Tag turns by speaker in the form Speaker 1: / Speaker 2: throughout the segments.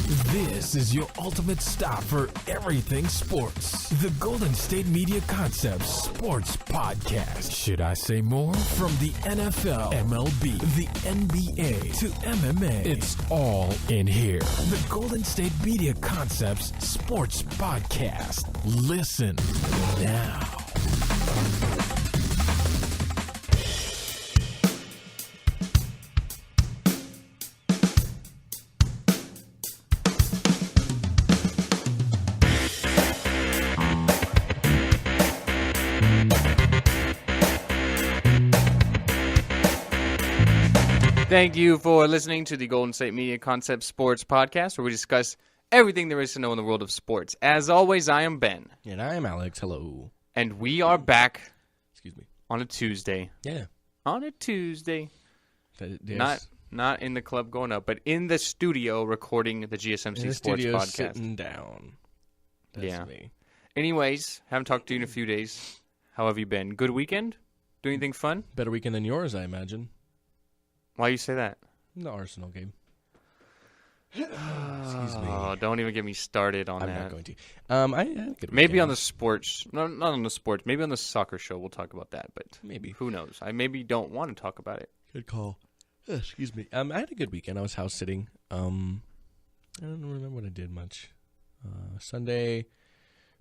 Speaker 1: This is your ultimate stop for everything sports. The Golden State Media Concepts Sports Podcast. Should I say more? From the NFL, MLB, the NBA to MMA, it's all in here. The Golden State Media Concepts Sports Podcast. Listen now.
Speaker 2: Thank you for listening to the Golden State Media Concept Sports Podcast, where we discuss everything there is to know in the world of sports. As always, I am Ben.
Speaker 3: And I am Alex. Hello.
Speaker 2: And we are back.
Speaker 3: Excuse me.
Speaker 2: On a Tuesday.
Speaker 3: Yeah.
Speaker 2: On a Tuesday.
Speaker 3: Yes.
Speaker 2: Not in the club going up, but in the studio recording the GSMC Sports Podcast.
Speaker 3: Sitting down. That's me.
Speaker 2: Anyways, haven't talked to you in a few days. How have you been? Good weekend? Do anything fun?
Speaker 3: Better weekend than yours, I imagine.
Speaker 2: Why you say that?
Speaker 3: The Arsenal game. Excuse me.
Speaker 2: Oh, don't even get me started on that.
Speaker 3: I'm not going to. I had a good weekend.
Speaker 2: Maybe on the sports. No, not on the sports. Maybe on the soccer show we'll talk about that. But
Speaker 3: maybe.
Speaker 2: Who knows? I maybe don't want to talk about it.
Speaker 3: Good call. Excuse me. I had a good weekend. I was house sitting. I don't remember what I did much.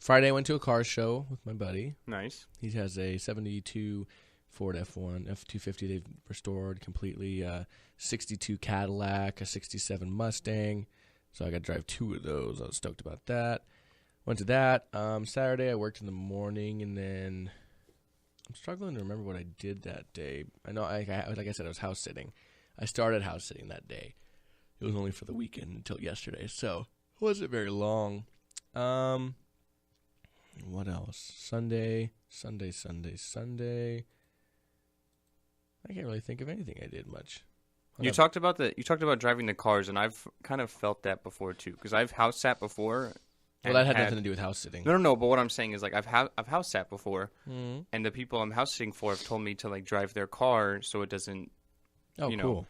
Speaker 3: Friday I went to a car show with my buddy.
Speaker 2: Nice.
Speaker 3: He has a 72 Ford F250 they've restored completely, 62 Cadillac, a 67 Mustang. So I got to drive two of those. I was stoked about that. Went to that. Saturday I worked in the morning, and then I'm struggling to remember what I did that day. I know, like I said, I was house sitting. I started house sitting that day. It was only for the weekend until yesterday, so it wasn't very long. What else? Sunday. I can't really think of anything I did much.
Speaker 2: You talked about driving the cars, and I've kind of felt that before too, because I've house sat before.
Speaker 3: Well, that had nothing to do with house sitting.
Speaker 2: No. But what I'm saying is, like, I've house sat before, and the people I'm house sitting for have told me to like drive their car so it doesn't. Oh, you know, cool.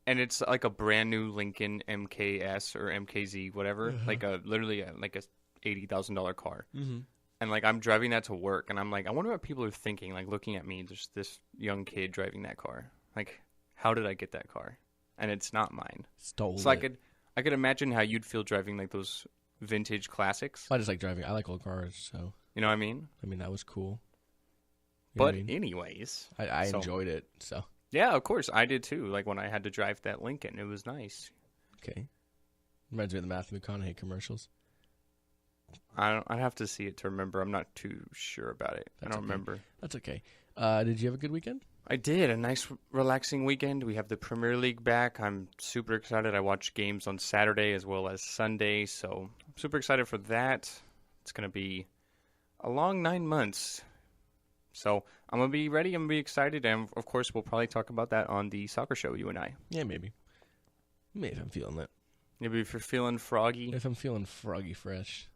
Speaker 2: And it's like a brand new Lincoln MKS or MKZ, whatever, like literally a $80,000 car. Mm-hmm. And, like, I'm driving that to work, and I'm like, I wonder what people are thinking, like, looking at me, just this young kid driving that car. Like, how did I get that car? And it's not mine.
Speaker 3: Stole
Speaker 2: so
Speaker 3: it.
Speaker 2: I could imagine how you'd feel driving, like, those vintage classics.
Speaker 3: I just like driving. I like old cars, so.
Speaker 2: You know what I mean?
Speaker 3: I mean, that was cool.
Speaker 2: But anyways.
Speaker 3: I enjoyed it, so.
Speaker 2: Yeah, of course. I did, too. Like, when I had to drive that Lincoln, it was nice.
Speaker 3: Okay. Reminds me of the Matthew McConaughey commercials.
Speaker 2: I'd have to see it to remember. I'm not too sure about it. I don't remember.
Speaker 3: That's okay. Did you have a good weekend?
Speaker 2: I did. A nice, relaxing weekend. We have the Premier League back. I'm super excited. I watched games on Saturday as well as Sunday, so I'm super excited for that. It's going to be a long 9 months. So I'm going to be ready. I'm going to be excited. And, of course, we'll probably talk about that on the soccer show, you and I.
Speaker 3: Yeah, maybe. Maybe if I'm feeling it.
Speaker 2: Maybe if you're feeling froggy.
Speaker 3: If I'm feeling froggy fresh.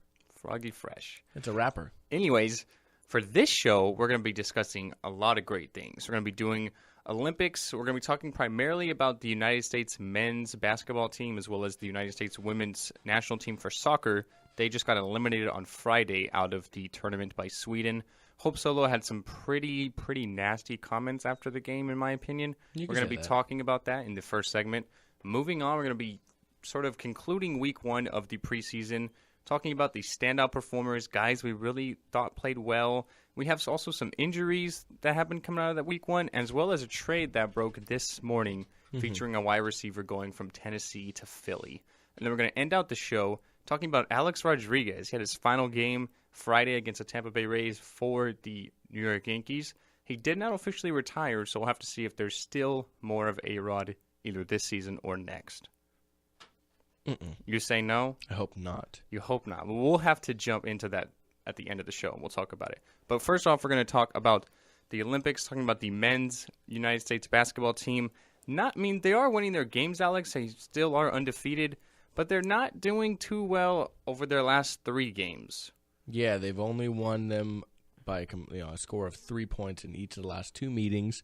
Speaker 2: Froggy fresh.
Speaker 3: It's a rapper.
Speaker 2: Anyways, for this show, we're going to be discussing a lot of great things. We're going to be doing Olympics. We're going to be talking primarily about the United States men's basketball team as well as the United States women's national team for soccer. They just got eliminated on Friday out of the tournament by Sweden. Hope Solo had some pretty nasty comments after the game, in my opinion. We're going to be talking about that in the first segment. Moving on, we're going to be sort of concluding week one of the preseason, talking about the standout performers, guys we really thought played well. We have also some injuries that have been coming out of that week one, as well as a trade that broke this morning featuring a wide receiver going from Tennessee to Philly. And then we're going to end out the show talking about Alex Rodriguez. He had his final game Friday against the Tampa Bay Rays for the New York Yankees. He did not officially retire, so we'll have to see if there's still more of A-Rod either this season or next. You say no?
Speaker 3: I hope not.
Speaker 2: You hope not. We'll have to jump into that at the end of the show, and we'll talk about it. But first off, we're going to talk about the Olympics, talking about the men's United States basketball team. They are winning their games, Alex. They still are undefeated, but they're not doing too well over their last 3 games.
Speaker 3: Yeah, they've only won them by a score of 3 points in each of the last 2 meetings.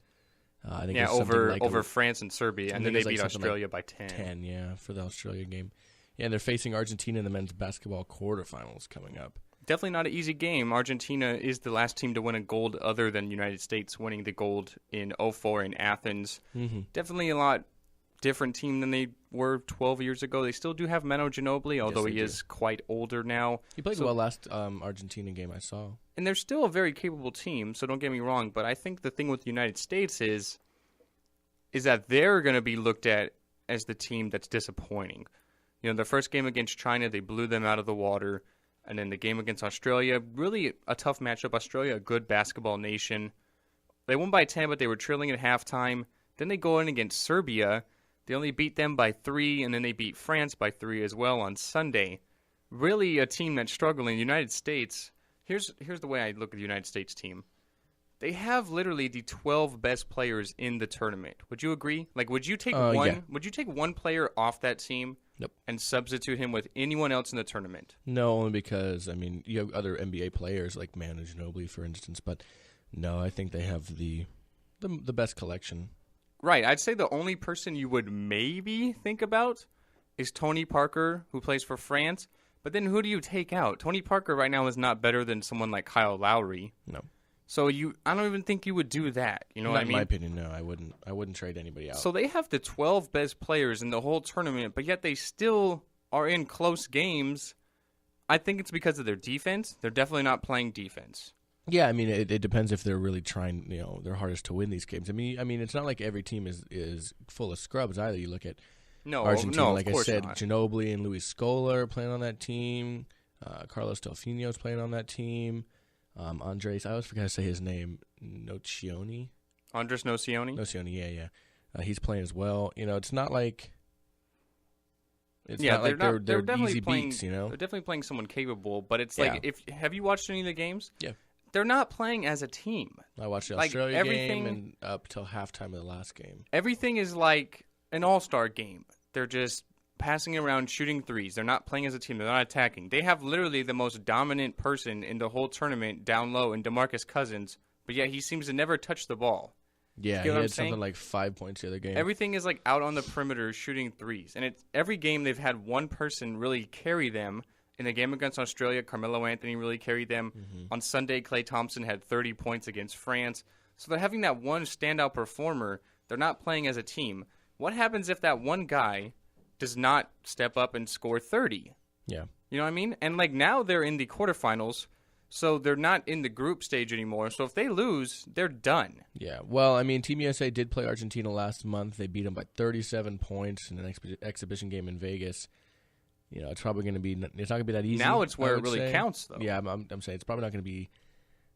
Speaker 3: I think
Speaker 2: over France and Serbia, and then they beat Australia by 10.
Speaker 3: 10, yeah, for the Australia game. Yeah, they're facing Argentina in the men's basketball quarterfinals coming up.
Speaker 2: Definitely not an easy game. Argentina is the last team to win a gold other than United States winning the gold in '04 in Athens.
Speaker 3: Mm-hmm.
Speaker 2: Definitely a lot different team than they were 12 years ago. They still do have Manu Ginobili, although he is quite older now.
Speaker 3: He played well last Argentina game I saw.
Speaker 2: And they're still a very capable team, so don't get me wrong. But I think the thing with the United States is that they're going to be looked at as the team that's disappointing. You know, their first game against China, they blew them out of the water. And then the game against Australia, really a tough matchup. Australia, a good basketball nation. They won by 10, but they were trailing at halftime. Then they go in against Serbia. They only beat them by 3, and then they beat France by 3 as well on Sunday. Really a team that's struggling. The United States, here's the way I look at the United States team. They have literally the 12 best players in the tournament. Would you agree? Like, would you take Would you take one player off that team?
Speaker 3: Nope.
Speaker 2: And substitute him with anyone else in the tournament?
Speaker 3: No, only because, I mean, you have other NBA players like Manu Ginobili, for instance, but no, I think they have the best collection.
Speaker 2: Right. I'd say the only person you would maybe think about is Tony Parker, who plays for France. But then who do you take out? Tony Parker right now is not better than someone like Kyle Lowry.
Speaker 3: No.
Speaker 2: So I don't even think you would do that. You know what I mean?
Speaker 3: In my opinion, no. I wouldn't trade anybody out.
Speaker 2: So they have the 12 best players in the whole tournament, but yet they still are in close games. I think it's because of their defense. They're definitely not playing defense.
Speaker 3: Yeah, I mean, it depends if they're really trying, their hardest to win these games. I mean, it's not like every team is full of scrubs either. You look at Argentina, like I said, not. Ginobili and Luis Scola are playing on that team. Carlos Delfino's playing on that team. Andres, I always forget to say his name, Nocioni.
Speaker 2: Andres Nocioni?
Speaker 3: Nocioni, yeah. He's playing as well. It's not like they're
Speaker 2: definitely
Speaker 3: easy
Speaker 2: playing,
Speaker 3: beats,
Speaker 2: They're definitely playing someone capable, but it's
Speaker 3: Yeah.
Speaker 2: like, have you watched any of the games?
Speaker 3: Yeah.
Speaker 2: They're not playing as a team.
Speaker 3: I watched the Australia game and up till halftime of the last game.
Speaker 2: Everything is like an all-star game. They're just passing around, shooting threes. They're not playing as a team. They're not attacking. They have literally the most dominant person in the whole tournament down low in DeMarcus Cousins, but yet he seems to never touch the ball.
Speaker 3: Yeah, he had something like 5 points the other game.
Speaker 2: Everything is like out on the perimeter shooting threes. And every game they've had one person really carry them. In the game against Australia, Carmelo Anthony really carried them. Mm-hmm. On Sunday, Klay Thompson had 30 points against France. So they're having that one standout performer. They're not playing as a team. What happens if that one guy does not step up and score 30?
Speaker 3: Yeah.
Speaker 2: You know what I mean? And like now they're in the quarterfinals, so they're not in the group stage anymore. So if they lose, they're done.
Speaker 3: Yeah. Well, I mean, Team USA did play Argentina last month. They beat them by 37 points in an exhibition game in Vegas. It's probably going to be. It's not going to be that easy.
Speaker 2: Now it's where it really counts, though.
Speaker 3: Yeah, I'm saying it's probably not going to be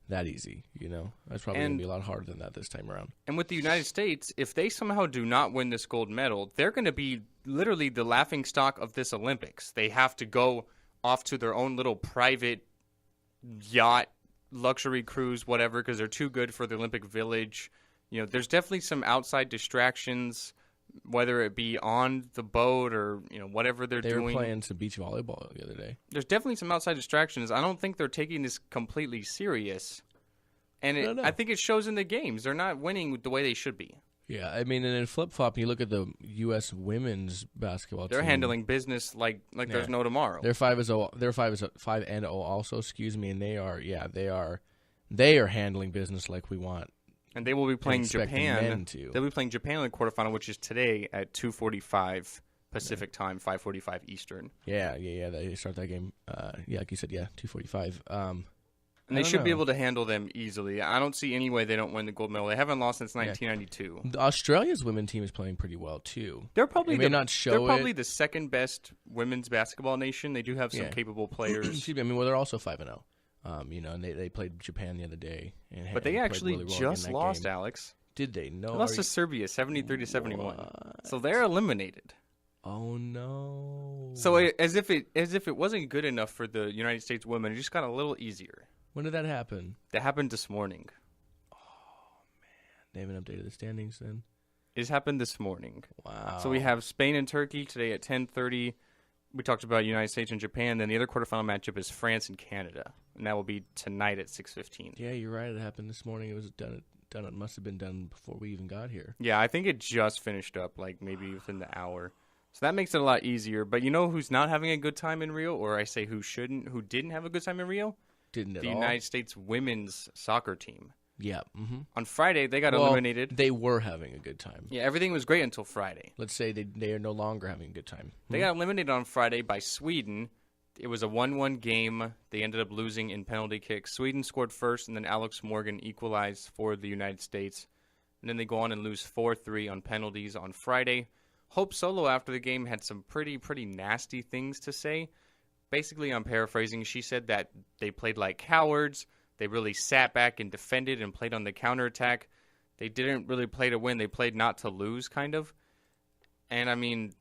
Speaker 3: that easy. It's probably going to be a lot harder than that this time around.
Speaker 2: And with the United States, if they somehow do not win this gold medal, they're going to be literally the laughingstock of this Olympics. They have to go off to their own little private yacht, luxury cruise, whatever, because they're too good for the Olympic Village. There's definitely some outside distractions, whether it be on the boat or whatever they're doing.
Speaker 3: They were playing some beach volleyball the other day.
Speaker 2: There's definitely some outside distractions. I don't think they're taking this completely serious, and I think it shows in the games. They're not winning the way they should be.
Speaker 3: Yeah, I mean, and in flip-flop, you look at the U.S. women's basketball team.
Speaker 2: They're handling business like there's no tomorrow.
Speaker 3: They're 5-0 also, and they are handling business like we want.
Speaker 2: And they will be playing Japan.
Speaker 3: They'll
Speaker 2: be playing Japan in the quarterfinal, which is today at 2:45 Pacific time, 5:45 Eastern.
Speaker 3: Yeah. They start that game. Like you said, 2:45.
Speaker 2: And they should be able to handle them easily. I don't see any way they don't win the gold medal. They haven't lost since 1992.
Speaker 3: Australia's women's team is playing pretty well too.
Speaker 2: They're probably
Speaker 3: the
Speaker 2: second best women's basketball nation. They do have some capable players.
Speaker 3: They're also 5-0. And they played Japan the other day.
Speaker 2: But they actually just lost, game. Alex.
Speaker 3: Did they? No.
Speaker 2: They lost to Serbia, 73-71. So they're eliminated.
Speaker 3: Oh no!
Speaker 2: So as if it wasn't good enough for the United States women, it just got a little easier.
Speaker 3: When did that happen?
Speaker 2: That happened this morning.
Speaker 3: Oh man, they haven't updated the standings then.
Speaker 2: It just happened this morning.
Speaker 3: Wow.
Speaker 2: So we have Spain and Turkey today at 10:30. We talked about United States and Japan. Then the other quarterfinal matchup is France and Canada, and that will be tonight at 6:15.
Speaker 3: Yeah, you're right. It happened this morning. It was done. It must have been done before we even got here.
Speaker 2: Yeah, I think it just finished up, like maybe within the hour. So that makes it a lot easier. But you know who's not having a good time in Rio, or I say who didn't have a good time in Rio?
Speaker 3: Didn't at
Speaker 2: The
Speaker 3: all.
Speaker 2: United States women's soccer team.
Speaker 3: Yeah. Mm-hmm.
Speaker 2: On Friday, they got eliminated.
Speaker 3: They were having a good time.
Speaker 2: Yeah, everything was great until Friday.
Speaker 3: Let's say they are no longer having a good time.
Speaker 2: They got eliminated on Friday by Sweden. It was a 1-1 game. They ended up losing in penalty kicks. Sweden scored first, and then Alex Morgan equalized for the United States. And then they go on and lose 4-3 on penalties on Friday. Hope Solo, after the game, had some pretty nasty things to say. Basically, I'm paraphrasing, she said that they played like cowards. They really sat back and defended and played on the counterattack. They didn't really play to win. They played not to lose, kind of. And, I mean,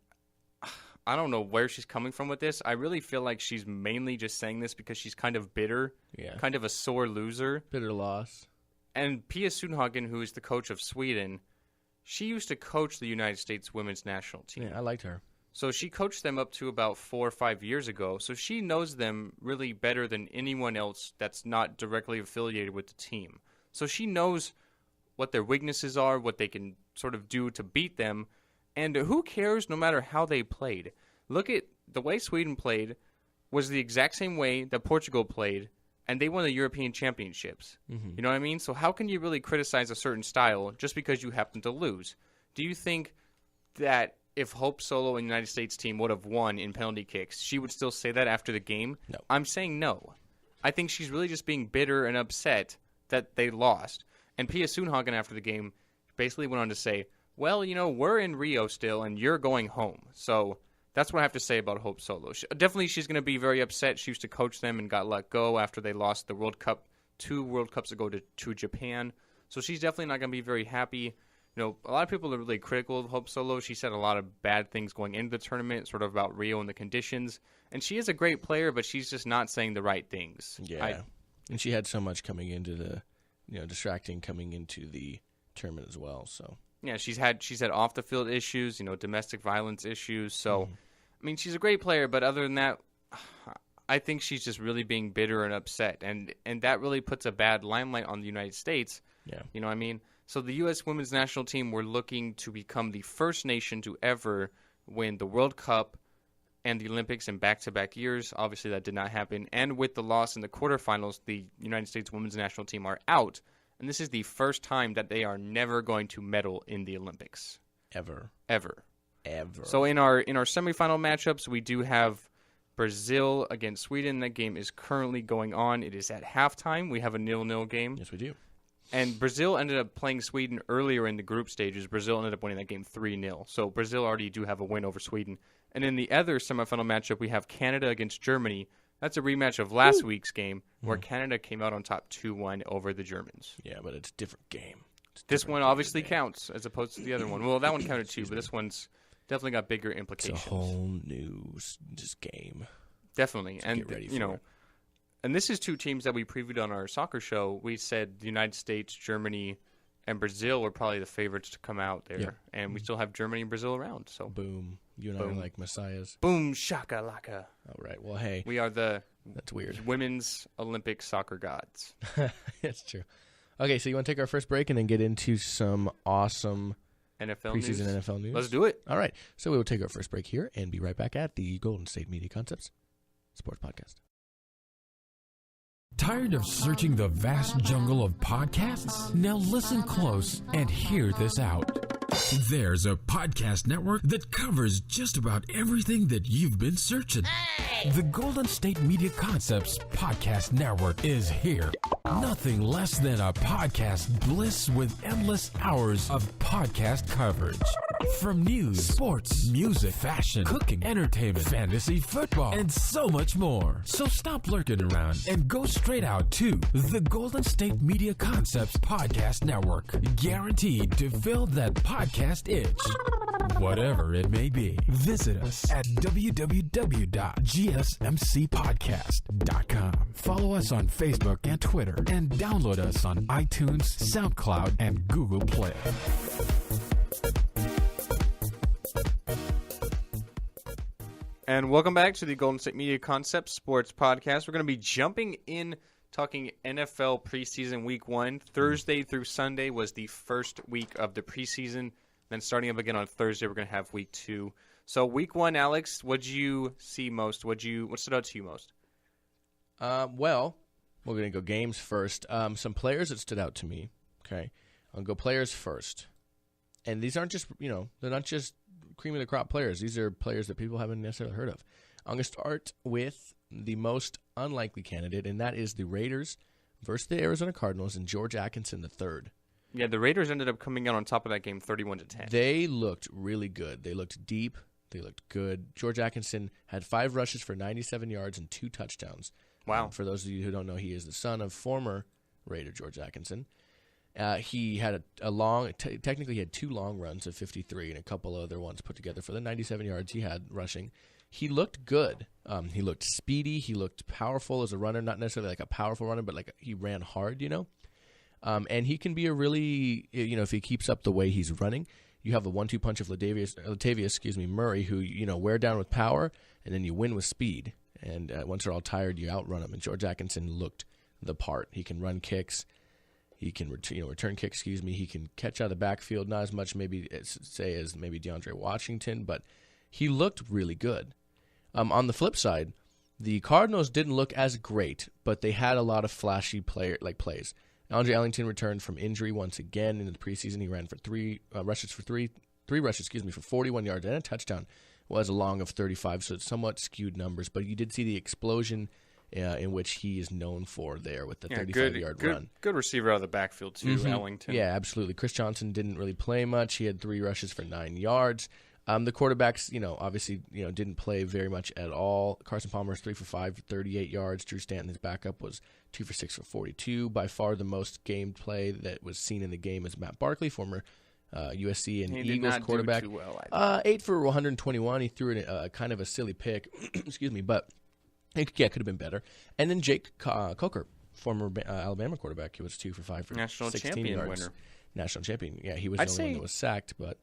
Speaker 2: I don't know where she's coming from with this. I really feel like she's mainly just saying this because she's kind of bitter, kind of a sore loser.
Speaker 3: Bitter loss. And
Speaker 2: Pia Sundhagen, who is the coach of Sweden, she used to coach the United States women's national team.
Speaker 3: Yeah, I liked her.
Speaker 2: So she coached them up to about 4 or 5 years ago. So she knows them really better than anyone else that's not directly affiliated with the team. So she knows what their weaknesses are, what they can sort of do to beat them. And who cares no matter how they played? Look at the way Sweden played was the exact same way that Portugal played, and they won the European Championships. Mm-hmm. You know what I mean? So how can you really criticize a certain style just because you happen to lose? Do you think that if Hope Solo and the United States team would have won in penalty kicks, she would still say that after the game?
Speaker 3: No.
Speaker 2: I'm saying no. I think she's really just being bitter and upset that they lost. And Pia Sundhagen after the game basically went on to say, well, you know, we're in Rio still, and you're going home. So that's what I have to say about Hope Solo. Definitely she's going to be very upset. She used to coach them and got let go after they lost the World Cup 2 World Cups ago to Japan. So she's definitely not going to be very happy. You know, a lot of people are really critical of Hope Solo. She said a lot of bad things going into the tournament, sort of about Rio and the conditions. And she is a great player, but she's just not saying the right things.
Speaker 3: Yeah. And she had so much coming into the, distracting coming into the tournament as well, so.
Speaker 2: Yeah, she's had off the field issues, domestic violence issues. So, I mean, she's a great player, but other than that, I think she's just really being bitter and upset, and that really puts a bad limelight on the United States.
Speaker 3: Yeah,
Speaker 2: you know what I mean. So the U.S. women's national team were looking to become the first nation to ever win the World Cup and the Olympics in back-to-back years. Obviously, that did not happen, and with the loss in the quarterfinals, the United States women's national team are out. And this is the first time that they are never going to medal in the Olympics.
Speaker 3: Ever.
Speaker 2: So in our semifinal matchups, we do have Brazil against Sweden. That game is currently going on. It is at halftime. We have a 0-0 game.
Speaker 3: Yes, we do.
Speaker 2: And Brazil ended up playing Sweden earlier in the group stages. Brazil ended up winning that game 3-0. So Brazil already do have a win over Sweden. And in the other semifinal matchup, we have Canada against Germany. That's a rematch of last week's game where Canada came out on top 2-1 over the Germans.
Speaker 3: Yeah, but it's a different game.
Speaker 2: This one obviously counts as opposed to the other one. Well, that one counted too, but this one's definitely got bigger implications.
Speaker 3: It's a whole new just game.
Speaker 2: Definitely.
Speaker 3: So get ready for it.
Speaker 2: And this is two teams that we previewed on our soccer show. We said the United States, Germany, and Brazil were probably the favorites to come out there.
Speaker 3: Yeah.
Speaker 2: And we still have Germany and Brazil around. So
Speaker 3: boom. You and I are like messiahs.
Speaker 2: Boom, shaka laka.
Speaker 3: All right. Well, hey.
Speaker 2: We are the
Speaker 3: that's weird.
Speaker 2: Women's Olympic soccer gods.
Speaker 3: That's true. Okay, so you want to take our first break and then get into some awesome preseason NFL news?
Speaker 2: Let's do it.
Speaker 3: All right. So we will take our first break here and be right back at the Golden State Media Concepts Sports Podcast.
Speaker 1: Tired of searching the vast jungle of podcasts? Now listen close and hear this out. There's a podcast network that covers just about everything that you've been searching. Hey! The Golden State Media Concepts Podcast Network is here. Nothing less than a podcast bliss with endless hours of podcast coverage. From news, sports, music, fashion, cooking, entertainment, fantasy, football, and so much more. So stop lurking around and go straight out to the Golden State Media Concepts Podcast Network. Guaranteed to fill that podcast itch. Whatever it may be. Visit us at www.gsmcpodcast.com. Follow us on Facebook and Twitter and download us on iTunes, SoundCloud, and Google Play.
Speaker 2: And welcome back to the Golden State Media Concepts Sports Podcast. We're going to be jumping in talking NFL preseason week 1. Thursday through Sunday was the first week of the preseason. Then starting up again on Thursday, we're going to have week 2. So week 1, Alex, what'd you see most? What stood out to you most?
Speaker 3: Well, we're going to go games first. Some players that stood out to me. Okay. I'll go players first. And these aren't just, they're not just cream of the crop players. These are players that people haven't necessarily heard of. I'm going to start with the most unlikely candidate, and that is the Raiders versus the Arizona Cardinals and George Atkinson III.
Speaker 2: Yeah, the Raiders ended up coming out on top of that game 31-10.
Speaker 3: They looked really good. They looked deep. They looked good. George Atkinson had 5 rushes for 97 yards and 2 touchdowns.
Speaker 2: Wow.
Speaker 3: For those of you who don't know, he is the son of former Raider George Atkinson. He had technically he had 2 long runs of 53 and a couple other ones put together for the 97 yards he had rushing. He looked good. He looked speedy. He looked powerful as a runner, not necessarily like a powerful runner, but like he ran hard, And he can be a really, if he keeps up the way he's running, you have a 1-2 punch of Latavius Murray, who, wear down with power, and then you win with speed. And once they're all tired, you outrun them. And George Atkinson looked the part. He can run kicks. He can return kicks, He can catch out of the backfield, not as much as DeAndre Washington, but he looked really good. On the flip side, the Cardinals didn't look as great, but they had a lot of flashy plays. Andre Ellington returned from injury once again in the preseason. He ran for 3 rushes for 41 yards and a touchdown. Was a long of 35, so it's somewhat skewed numbers. But you did see the explosion in which he is known for there with the 35-yard run.
Speaker 2: Good receiver out of the backfield too, Ellington.
Speaker 3: Yeah, absolutely. Chris Johnson didn't really play much. He had 3 rushes for 9 yards. The quarterbacks, obviously, didn't play very much at all. Carson Palmer was 3 for 5 for 38 yards. Drew Stanton, his backup, was 2 for 6 for 42. By far the most game play that was seen in the game is Matt Barkley, former USC and Eagles quarterback.
Speaker 2: He did not do too well,
Speaker 3: 8 for 121. He threw kind of a silly pick, but it could have been better. And then Jake Coker, former Alabama quarterback, he was 2 for 5 for
Speaker 2: National
Speaker 3: 16
Speaker 2: champion
Speaker 3: yards.
Speaker 2: winner.
Speaker 3: National champion. Yeah, he was the only one that was sacked, but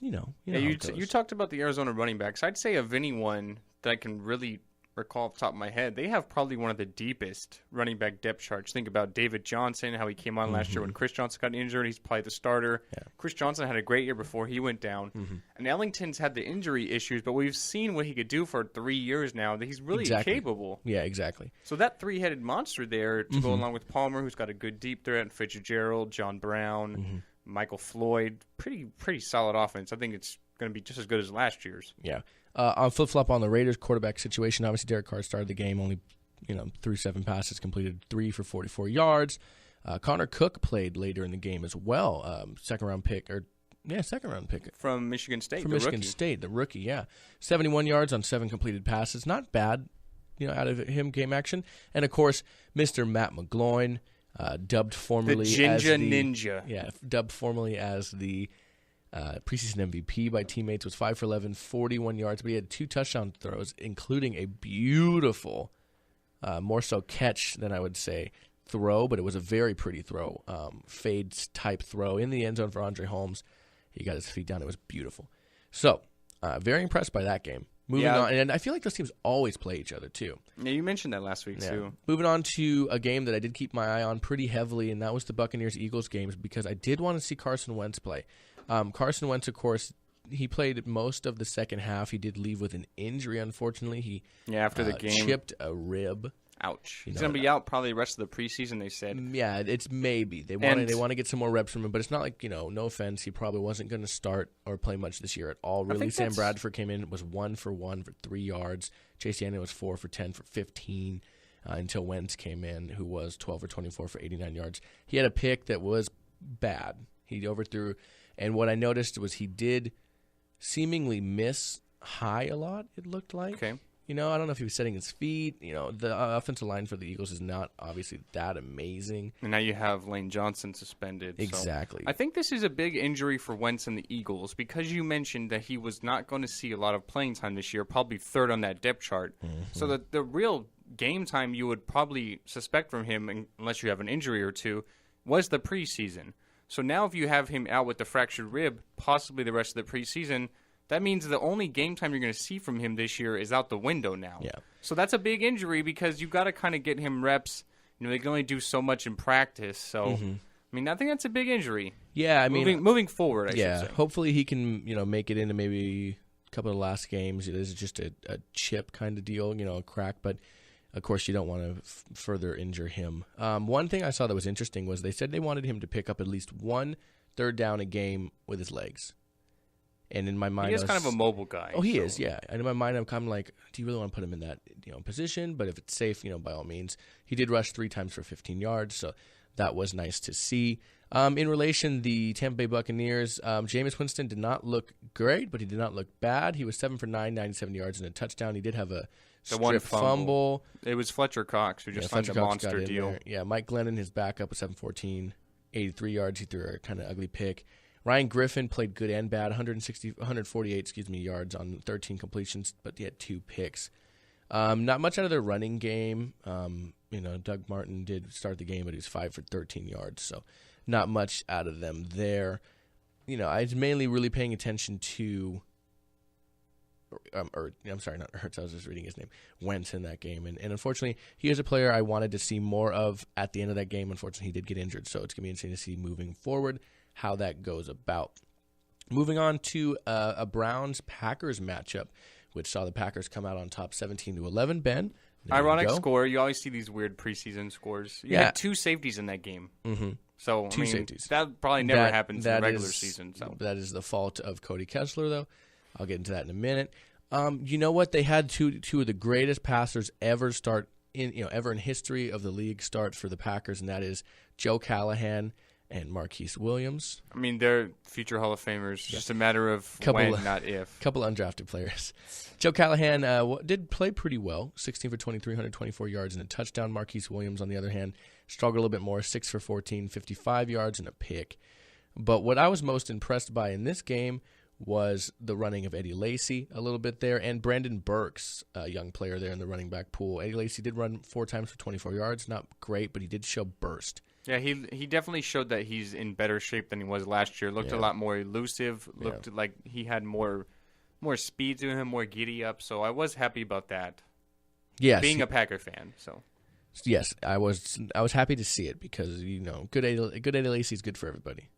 Speaker 2: you talked about the Arizona running backs. I'd say of anyone that I can really recall off the top of my head, they have probably one of the deepest running back depth charts. Think about David Johnson, how he came on last year when Chris Johnson got injured. He's probably the starter. Yeah. Chris Johnson had a great year before he went down. And Ellington's had the injury issues, but we've seen what he could do for 3 years now, that he's really capable.
Speaker 3: Yeah, exactly.
Speaker 2: So that 3-headed monster there to go along with Palmer, who's got a good deep threat, and Fitzgerald, John Brown, Michael Floyd, pretty solid offense. I think it's going to be just as good as last year's.
Speaker 3: Yeah. On flip-flop on the Raiders quarterback situation, obviously Derek Carr started the game, only threw 7 passes, completed 3 for 44 yards. Connor Cook played later in the game as well, second-round pick
Speaker 2: from Michigan State.
Speaker 3: From Michigan State, the rookie, yeah. 71 yards on 7 completed passes, not bad, out of him game action. And of course, Mr. Matt McGloin, dubbed formerly as the
Speaker 2: Ninja.
Speaker 3: Yeah, dubbed formerly as the preseason MVP by teammates, was 5 for 11, 41 yards, but he had 2 touchdown throws, including a beautiful, more so catch than I would say throw, but it was a very pretty throw, fade-type throw in the end zone for Andre Holmes. He got his feet down. It was beautiful. So, very impressed by that game. Moving on, and I feel like those teams always play each other, too.
Speaker 2: Yeah, you mentioned that last week, too.
Speaker 3: Moving on to a game that I did keep my eye on pretty heavily, and that was the Buccaneers-Eagles games, because I did want to see Carson Wentz play. Carson Wentz, of course, he played most of the second half. He did leave with an injury, unfortunately. He
Speaker 2: after the game
Speaker 3: chipped a rib.
Speaker 2: Ouch. He's going to be out probably the rest of the preseason, they said.
Speaker 3: Yeah, it's maybe. They want to get some more reps from him, but it's not like, no offense, he probably wasn't going to start or play much this year at all. Really, Sam Bradford came in, was 1 for 1 for 3 yards. Chase Daniel was 4 for 10 for 15 until Wentz came in, who was 12 for 24 for 89 yards. He had a pick that was bad. He overthrew, and what I noticed was he did seemingly miss high a lot, it looked like.
Speaker 2: Okay.
Speaker 3: I don't know if he was setting his feet. The offensive line for the Eagles is not obviously that amazing.
Speaker 2: And now you have Lane Johnson suspended.
Speaker 3: Exactly.
Speaker 2: So I think this is a big injury for Wentz and the Eagles, because you mentioned that he was not going to see a lot of playing time this year, probably third on that depth chart. So the real game time you would probably suspect from him, unless you have an injury or two, was the preseason. So now if you have him out with the fractured rib, possibly the rest of the preseason, that means the only game time you're going to see from him this year is out the window now.
Speaker 3: Yeah.
Speaker 2: So that's a big injury, because you've got to kind of get him reps. They can only do so much in practice. So, I think that's a big injury.
Speaker 3: Yeah,
Speaker 2: moving forward, I should say.
Speaker 3: Hopefully he can, make it into maybe couple of the last games. It is just a chip kind of deal, a crack, but of course you don't want to further injure him. One thing I saw that was interesting was they said they wanted him to pick up at least one third down a game with his legs. And in my mind,
Speaker 2: he is kind of a mobile guy.
Speaker 3: Oh, he is, yeah. And in my mind, I'm kind of like, do you really want to put him in that position? But if it's safe, by all means. He did rush 3 times for 15 yards, so that was nice to see. In relation, the Tampa Bay Buccaneers, Jameis Winston did not look great, but he did not look bad. He was 7 for 9, 97 yards and a touchdown. He did have a strip fumble.
Speaker 2: It was Fletcher Cox who just signed a monster deal.
Speaker 3: There. Yeah, Mike Glennon, his backup, was 7-14, 83 yards. He threw a kind of ugly pick. Ryan Griffin played good and bad, 148 yards on 13 completions, but he had 2 picks. Not much out of their running game. Doug Martin did start the game, but he was 5 for 13 yards, so not much out of them there. I was mainly really paying attention to I'm sorry, not Ertz. I was just reading his name. Wentz in that game, and unfortunately, he is a player I wanted to see more of at the end of that game. Unfortunately, he did get injured, so it's gonna be interesting to see moving forward how that goes about. Moving on to a Browns-Packers matchup, which saw the Packers come out on top 17-11. Ben,
Speaker 2: ironic score. You always see these weird preseason scores. You had 2 safeties in that game.
Speaker 3: Mm-hmm.
Speaker 2: So,
Speaker 3: 2 safeties.
Speaker 2: That probably never happens in the regular season. So
Speaker 3: that is the fault of Cody Kessler, though. I'll get into that in a minute. You know what? They had two of the greatest passers ever start ever in history of the league start for the Packers, and that is Joe Callahan and Marquise Williams.
Speaker 2: I mean, they're future Hall of Famers. Just a matter of when, not if.
Speaker 3: Couple undrafted players. Joe Callahan did play pretty well, 16 for 23, 124 yards and a touchdown. Marquise Williams, on the other hand, struggled a little bit more, 6 for 14, 55 yards and a pick. But what I was most impressed by in this game was the running of Eddie Lacy a little bit there, and Brandon Burks, a young player there in the running back pool. Eddie Lacy did run 4 times for 24 yards. Not great, but he did show burst.
Speaker 2: Yeah, he definitely showed that he's in better shape than he was last year. Looked a lot more elusive. Looked like he had more speed to him, more giddy up. So I was happy about that.
Speaker 3: Yes,
Speaker 2: being a Packer fan. So
Speaker 3: yes, I was happy to see it because good Eddie Lacy is good for everybody.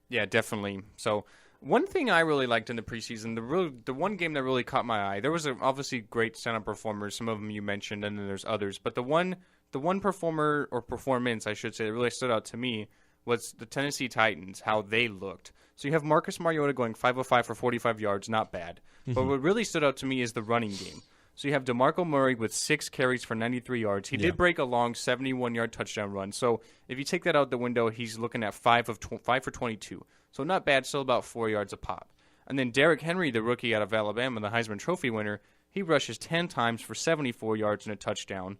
Speaker 2: Yeah, definitely. So one thing I really liked in the preseason, the one game that really caught my eye, there was obviously great stand-up performers. Some of them you mentioned, and then there's others. But the one performer or performance, I should say, that really stood out to me was the Tennessee Titans, how they looked. So you have Marcus Mariota going 5 of 5 for 45 yards, not bad. But what really stood out to me is the running game. So you have DeMarco Murray with 6 carries for 93 yards. He did break a long 71-yard touchdown run. So if you take that out the window, he's looking at 5 for 22. So not bad, still about 4 yards a pop. And then Derrick Henry, the rookie out of Alabama, the Heisman Trophy winner, he rushes 10 times for 74 yards and a touchdown.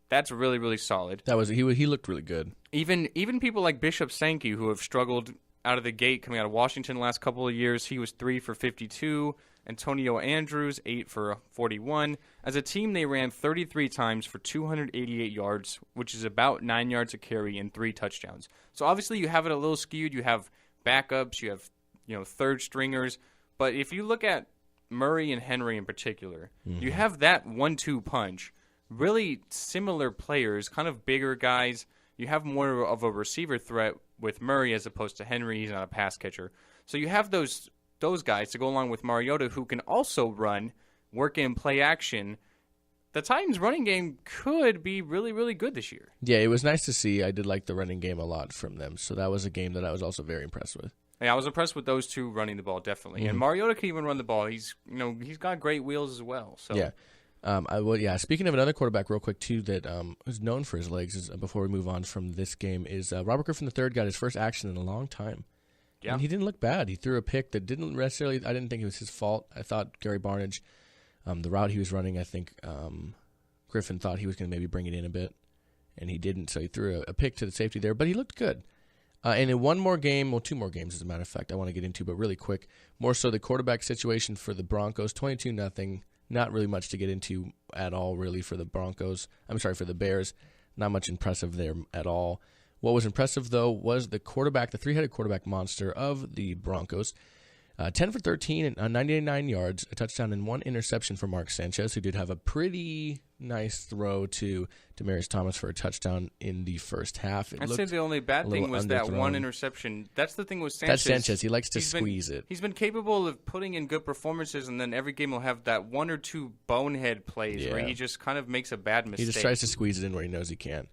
Speaker 2: That's really, really solid.
Speaker 3: He looked really good.
Speaker 2: Even people like Bishop Sankey, who have struggled out of the gate coming out of Washington the last couple of years, he was 3 for 52. Antonio Andrews, 8 for 41. As a team, they ran 33 times for 288 yards, which is about 9 yards a carry and 3 touchdowns. So obviously you have it a little skewed. You have backups, you have third stringers. But if you look at Murray and Henry in particular, you have that 1-2 punch. Really similar players, kind of bigger guys. You have more of a receiver threat with Murray as opposed to Henry. He's not a pass catcher. So you have those guys to go along with Mariota who can also run, work in play action. The Titans' running game could be really, really good this year.
Speaker 3: Yeah, it was nice to see. I did like the running game a lot from them. So that was a game that I was also very impressed with.
Speaker 2: Yeah, I was impressed with those two running the ball, definitely. And Mariota can even run the ball. He's got great wheels as well. So
Speaker 3: yeah. Speaking of another quarterback, real quick too, that is known for his legs. Before we move on from this game, is Robert Griffin III got his first action in a long time. Yeah, and he didn't look bad. He threw a pick that didn't necessarily. I didn't think it was his fault. I thought Gary Barnidge, the route he was running, I think Griffin thought he was going to maybe bring it in a bit, and he didn't. So he threw a pick to the safety there, but he looked good. And in one more game, well, 2 more games as a matter of fact, I want to get into, but really quick, more so the quarterback situation for the Broncos, 22-0. Not really much to get into at all, really, for the Broncos. I'm sorry, for the Bears. Not much impressive there at all. What was impressive, though, was the quarterback, the 3-headed quarterback monster of the Broncos. 10 for 13 and 99 yards, a touchdown, and 1 interception for Mark Sanchez, who did have a pretty nice throw to Demaryius Thomas for a touchdown in the first half.
Speaker 2: I'd say the only bad thing was that one interception. That's the thing with Sanchez.
Speaker 3: That's Sanchez. He likes to squeeze it.
Speaker 2: He's been capable of putting in good performances, and then every game will have that one or two bonehead plays where he just kind of makes a bad mistake.
Speaker 3: He just tries to squeeze it in where he knows he can.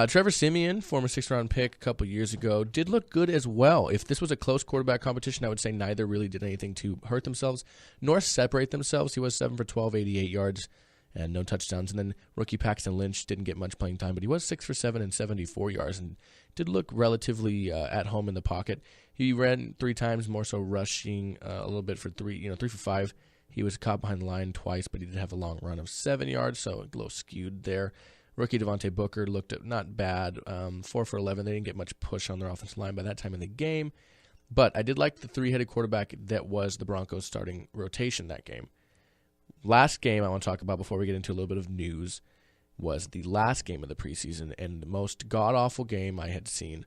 Speaker 3: Trevor Siemian, former 6th-round pick a couple years ago, did look good as well. If this was a close quarterback competition, I would say neither really did anything to hurt themselves nor separate themselves. He was 7 for 12, 88 yards, and no touchdowns. And then rookie Paxton Lynch didn't get much playing time, but he was 6 for 7 and 74 yards and did look relatively at home in the pocket. He ran 3 times, more so rushing a little bit for 3 for 5. He was caught behind the line twice, but he did have a long run of 7 yards, so a little skewed there. Rookie Devontae Booker looked not bad, 4 for 11. They didn't get much push on their offensive line by that time in the game. But I did like the 3-headed quarterback that was the Broncos' starting rotation that game. Last game I want to talk about before we get into a little bit of news was the last game of the preseason and the most god-awful game I had seen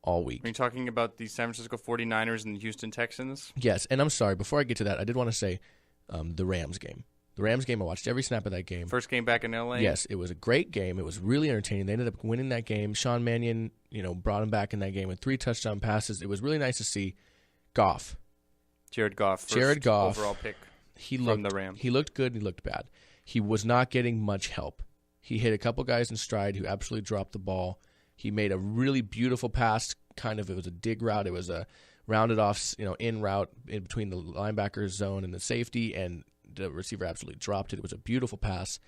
Speaker 3: all week.
Speaker 2: Are you talking about the San Francisco 49ers and the Houston Texans?
Speaker 3: Yes, and I'm sorry, before I get to that, I did want to say the Rams game. The Rams game, I watched every snap of that game.
Speaker 2: First game back in L.A.?
Speaker 3: Yes, it was a great game. It was really entertaining. They ended up winning that game. Sean Mannion, brought him back in that game with 3 touchdown passes. It was really nice to see Goff.
Speaker 2: Jared Goff, overall pick from the Rams.
Speaker 3: He looked good and he looked bad. He was not getting much help. He hit a couple guys in stride who absolutely dropped the ball. He made a really beautiful pass. It was a dig route. It was a rounded off, in route in between the linebacker's zone and the safety, and the receiver absolutely dropped it. It was a beautiful pass.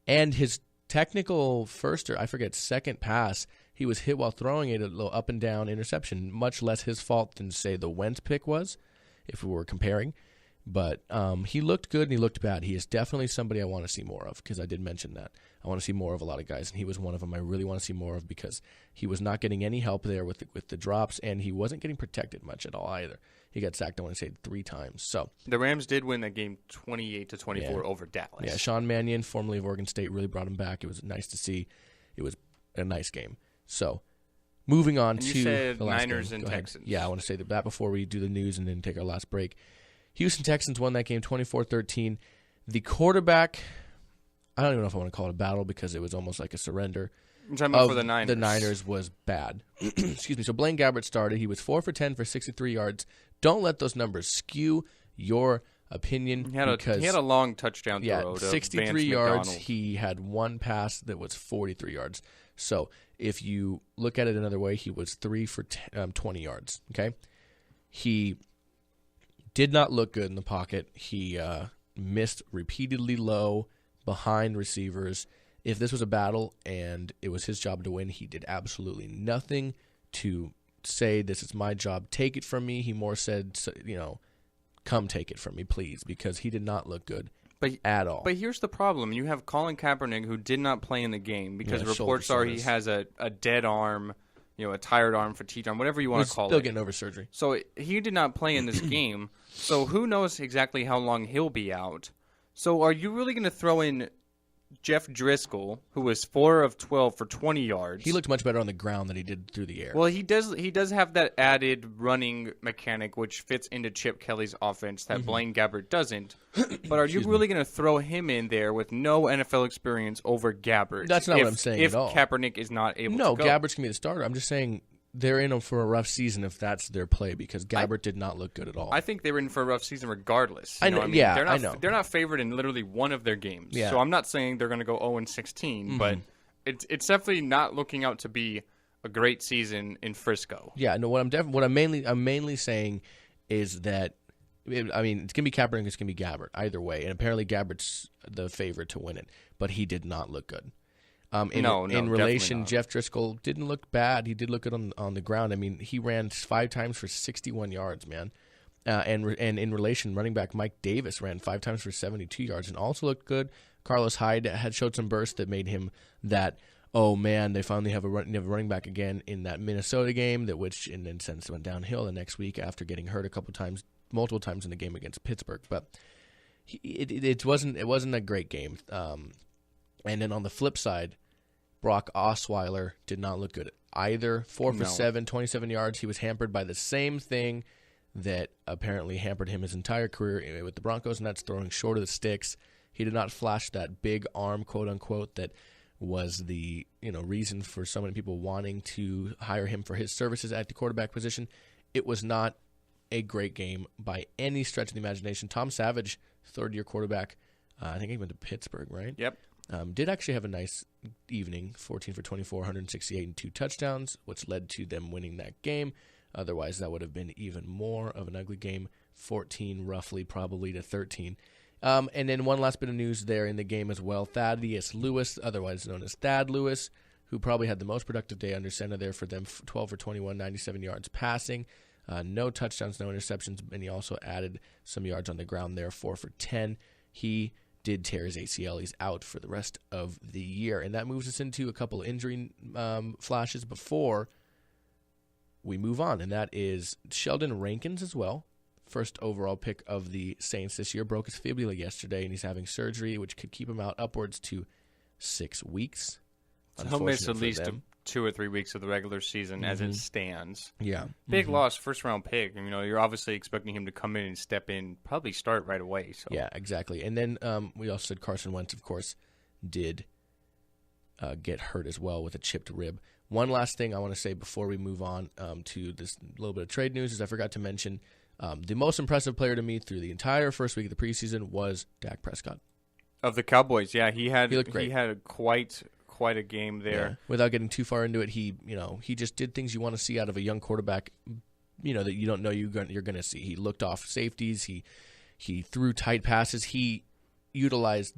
Speaker 3: And his technical second pass, he was hit while throwing it, a little up and down interception. Much less his fault than, say, the Wentz pick was, if we were comparing. But he looked good and he looked bad. He is definitely somebody I want to see more of, because I did mention that. I want to see more of a lot of guys, and he was one of them I really want to see more of, because he was not getting any help there with the drops, and he wasn't getting protected much at all either. He got sacked, I want to say, 3 times. So
Speaker 2: the Rams did win that game 28-24 over Dallas.
Speaker 3: Yeah, Sean Mannion, formerly of Oregon State, really brought him back. It was nice to see. It was a nice game. So moving on
Speaker 2: and
Speaker 3: to
Speaker 2: you said
Speaker 3: the last
Speaker 2: Niners
Speaker 3: game.
Speaker 2: and Texans.
Speaker 3: Yeah, I want to say that before we do the news and then take our last break. Houston Texans won that game 24-13. The quarterback, I don't even know if I want to call it a battle, because it was almost like a surrender.
Speaker 2: You're talking about for the Niners.
Speaker 3: The Niners was bad. Excuse me. So Blaine Gabbert started. He was 4 for 10 for 63 yards. Don't let those numbers skew your opinion.
Speaker 2: He had a long touchdown throw.
Speaker 3: 63
Speaker 2: Vance
Speaker 3: yards.
Speaker 2: McDonald.
Speaker 3: He had one pass that was 43 yards. So if you look at it another way, he was 3 for 20 yards. Okay, he did not look good in the pocket. He missed repeatedly low behind receivers. If this was a battle and it was his job to win, he did absolutely nothing to say, this is my job, take it from me. He more said, come take it from me, please, because he did not look good at all.
Speaker 2: But here's the problem. You have Colin Kaepernick, who did not play in the game because reports are he has a dead arm, a tired arm, fatigued arm, whatever you want to call it.
Speaker 3: Still getting over surgery.
Speaker 2: So he did not play in this game. So who knows exactly how long he'll be out. So are you really going to throw in Jeff Driscoll, who was 4 of 12 for 20 yards?
Speaker 3: He looked much better on the ground than he did through the air.
Speaker 2: Well, he does have that added running mechanic, which fits into Chip Kelly's offense that Blaine Gabbert doesn't. But are you really going to throw him in there with no NFL experience over Gabbert?
Speaker 3: That's not what I'm saying at all.
Speaker 2: If Kaepernick is not able to go.
Speaker 3: No, Gabbert's going to be the starter. I'm just saying they're in for a rough season if that's their play, because Gabbert did not look good at all.
Speaker 2: I think they were in for a rough season regardless.
Speaker 3: I know. I know.
Speaker 2: They're not favored in literally one of their games.
Speaker 3: Yeah.
Speaker 2: So I'm not saying they're going to go 0-16, but it's definitely not looking out to be a great season in Frisco.
Speaker 3: Yeah. No. What I'm mainly saying is that, it's going to be Kaepernick, it's going to be Gabbert either way, and apparently Gabbert's the favorite to win it, but he did not look good. In relation, Jeff Driscoll didn't look bad. He did look good on the ground. He ran 5 times for 61 yards, man. And in relation, running back Mike Davis ran 5 times for 72 yards and also looked good. Carlos Hyde had showed some bursts that made him that, oh man, they finally have a running back again in that Minnesota game, and then since went downhill the next week after getting hurt multiple times in the game against Pittsburgh. But it wasn't a great game. And then on the flip side, Brock Osweiler did not look good either. 4 for 7, 27 yards. He was hampered by the same thing that apparently hampered him his entire career with the Broncos, and that's throwing short of the sticks. He did not flash that big arm, quote unquote, that was the reason for so many people wanting to hire him for his services at the quarterback position. It was not a great game by any stretch of the imagination. Tom Savage, third-year quarterback, I think he went to Pittsburgh, right?
Speaker 2: Yep.
Speaker 3: Did actually have a nice evening, 14 for 24, 168 and 2 touchdowns, which led to them winning that game. Otherwise, that would have been even more of an ugly game, 14 roughly probably to 13. And then one last bit of news there in the game as well. Thaddeus Lewis, otherwise known as Thad Lewis, who probably had the most productive day under center there for them, 12 for 21, 97 yards passing. No touchdowns, no interceptions, and he also added some yards on the ground there, 4 for 10. He did tear his ACL. He's out for the rest of the year. And that moves us into a couple of injury flashes before we move on, and that is Sheldon Rankins as well. First overall pick of the Saints this year, broke his fibula yesterday, and he's having surgery, which could keep him out upwards to 6 weeks.
Speaker 2: So he'll miss at least 2 or 3 weeks of the regular season as it stands.
Speaker 3: Yeah.
Speaker 2: Big loss, first-round pick. You're obviously expecting him to come in and step in, probably start right away. So.
Speaker 3: Yeah, exactly. And then we also said Carson Wentz, of course, did get hurt as well with a chipped rib. One last thing I want to say before we move on to this little bit of trade news is I forgot to mention the most impressive player to me through the entire first week of the preseason was Dak Prescott.
Speaker 2: Of the Cowboys, yeah. He
Speaker 3: looked great.
Speaker 2: He had quite a game there.
Speaker 3: Yeah. Without getting too far into it, he just did things you want to see out of a young quarterback, that you don't know you're going to see. He looked off safeties. He threw tight passes. He utilized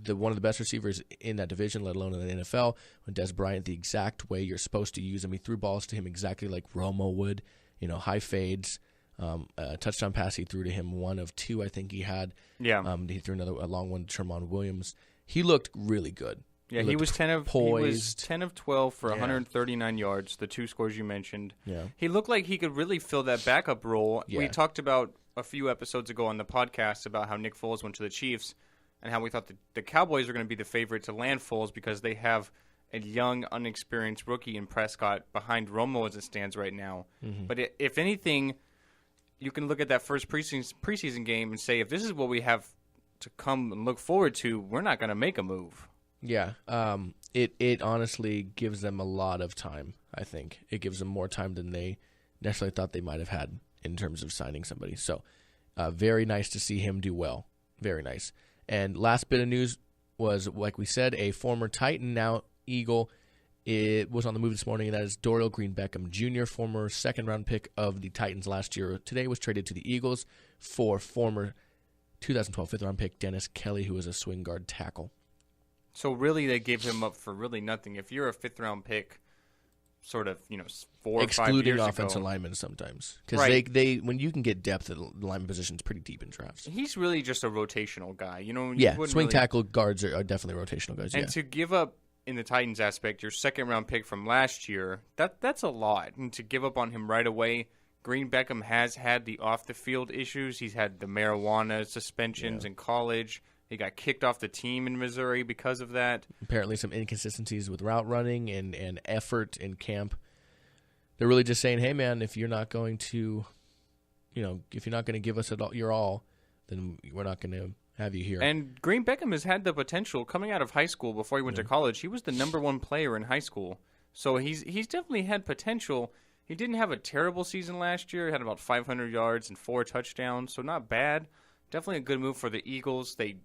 Speaker 3: the one of the best receivers in that division, let alone in the NFL, when Des Bryant, the exact way you're supposed to use him. He threw balls to him exactly like Romo would, high fades. A touchdown pass he threw to him, 1 of 2 I think he had.
Speaker 2: Yeah.
Speaker 3: He threw a long one to Tramon Williams. He looked really good.
Speaker 2: Yeah, he was 10 of
Speaker 3: poised.
Speaker 2: He was 10 of 12 for 139 yards, the 2 scores you mentioned.
Speaker 3: Yeah.
Speaker 2: He looked like he could really fill that backup role.
Speaker 3: Yeah.
Speaker 2: We talked about a few episodes ago on the podcast about how Nick Foles went to the Chiefs and how we thought the Cowboys were going to be the favorite to land Foles because they have a young, unexperienced rookie in Prescott behind Romo as it stands right now. Mm-hmm. But if anything, you can look at that first preseason game and say, if this is what we have to come and look forward to, we're not going to make a move.
Speaker 3: Yeah, it honestly gives them a lot of time, I think. It gives them more time than they necessarily thought they might have had in terms of signing somebody. So very nice to see him do well. Very nice. And last bit of news was, like we said, a former Titan, now Eagle. It was on the move this morning, and that is Dorial Green Beckham Jr., former second-round pick of the Titans last year. Today was traded to the Eagles for former 2012 fifth-round pick Dennis Kelly, who was a swing guard tackle.
Speaker 2: So really they gave him up for really nothing. If you're a fifth-round pick, sort of, 4 or 5 years
Speaker 3: excluding
Speaker 2: ago.
Speaker 3: offensive linemen sometimes. Because
Speaker 2: right.
Speaker 3: they when you can get depth at the lineman position, it's pretty deep in drafts.
Speaker 2: He's really just a rotational guy.
Speaker 3: Swing tackle guards are definitely rotational guys.
Speaker 2: And to give up, in the Titans aspect, your second-round pick from last year, that's a lot. And to give up on him right away, Green Beckham has had the off-the-field issues. He's had the marijuana suspensions in college. He got kicked off the team in Missouri because of that.
Speaker 3: Apparently some inconsistencies with route running and effort in camp. They're really just saying, hey, man, if you're not going to, if you're not going to give us your all, then we're not going to have you here.
Speaker 2: And Green Beckham has had the potential coming out of high school before he went to college. He was the number 1 player in high school. So he's definitely had potential. He didn't have a terrible season last year. He had about 500 yards and 4 touchdowns, so not bad. Definitely a good move for the Eagles. They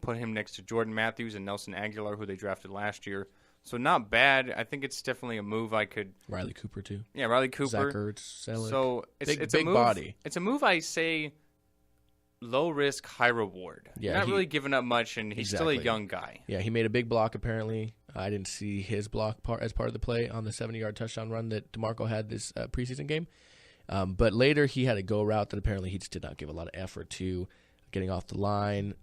Speaker 2: put him next to Jordan Matthews and Nelson Aguilar, who they drafted last year. So not bad. I think it's definitely a move I could...
Speaker 3: Riley Cooper, too.
Speaker 2: Yeah, Riley Cooper.
Speaker 3: Zach Ertz, Selleck.
Speaker 2: So it's
Speaker 3: big
Speaker 2: a move,
Speaker 3: body.
Speaker 2: It's a move I say low risk, high reward.
Speaker 3: Yeah,
Speaker 2: not really giving up much, and he's still a young guy.
Speaker 3: Yeah, he made a big block, apparently. I didn't see his block as part of the play on the 70-yard touchdown run that DeMarco had this preseason game. But later he had a go route that apparently he just did not give a lot of effort to. Getting off the line,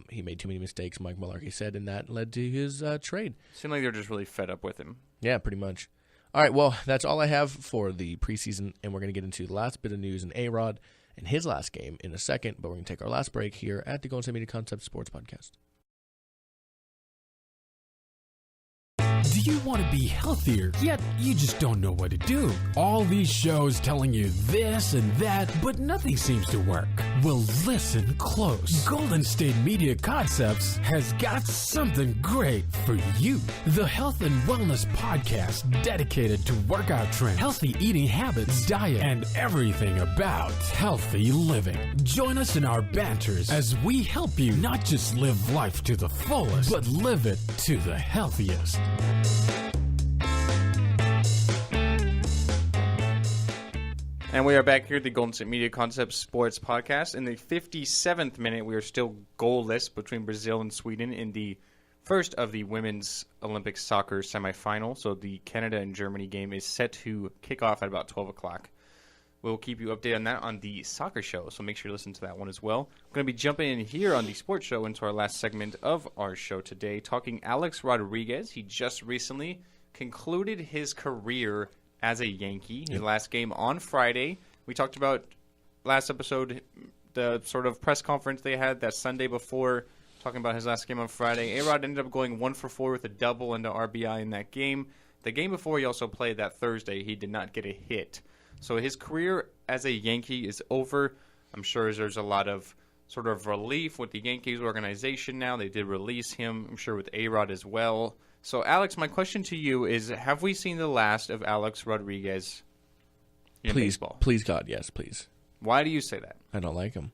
Speaker 3: he made too many mistakes, Mike Mularkey said, and that led to his trade.
Speaker 2: Seemed like they're just really fed up with him.
Speaker 3: Yeah, pretty much. All right, well, that's all I have for the preseason, and we're going to get into the last bit of news and A-Rod and his last game in a second, but we're going to take our last break here at the Golden State Media Concepts Sports Podcast.
Speaker 1: Do You want to be healthier, yet you just don't know what to do. All these shows telling you this and that, but nothing seems to work. Well, listen close. Golden State Media Concepts has got something great for you. The Health and Wellness Podcast dedicated to workout trends, healthy eating habits, diet, and everything about healthy living. Join us in our banters as we help you not just live life to the fullest, but live it to the healthiest.
Speaker 2: And we are back here at the Golden State Media Concepts Sports Podcast. In the 57th minute, we are still goalless between Brazil and Sweden in the first of the women's Olympic soccer semifinal. So the Canada and Germany game is set to kick off at about 12 o'clock. We'll keep you updated on that on the soccer show, so make sure to listen to that one as well. We're going to be jumping in here on the sports show into our last segment of our show today, talking Alex Rodriguez. He just recently concluded his career as a Yankee. His last game on Friday. We talked about last episode, the sort of press conference they had that Sunday before, talking about his last game on Friday. A-Rod ended up going 1 for 4 with a double and an RBI in that game. The game before he also played that Thursday, he did not get a hit. So his career as a Yankee is over. I'm sure there's a lot of sort of relief with the Yankees organization now. They did release him, I'm sure with A-Rod as well. So, Alex, my question to you is, have we seen the last of Alex Rodriguez in baseball?
Speaker 3: Please, God, yes, please.
Speaker 2: Why do you say that?
Speaker 3: I don't like him.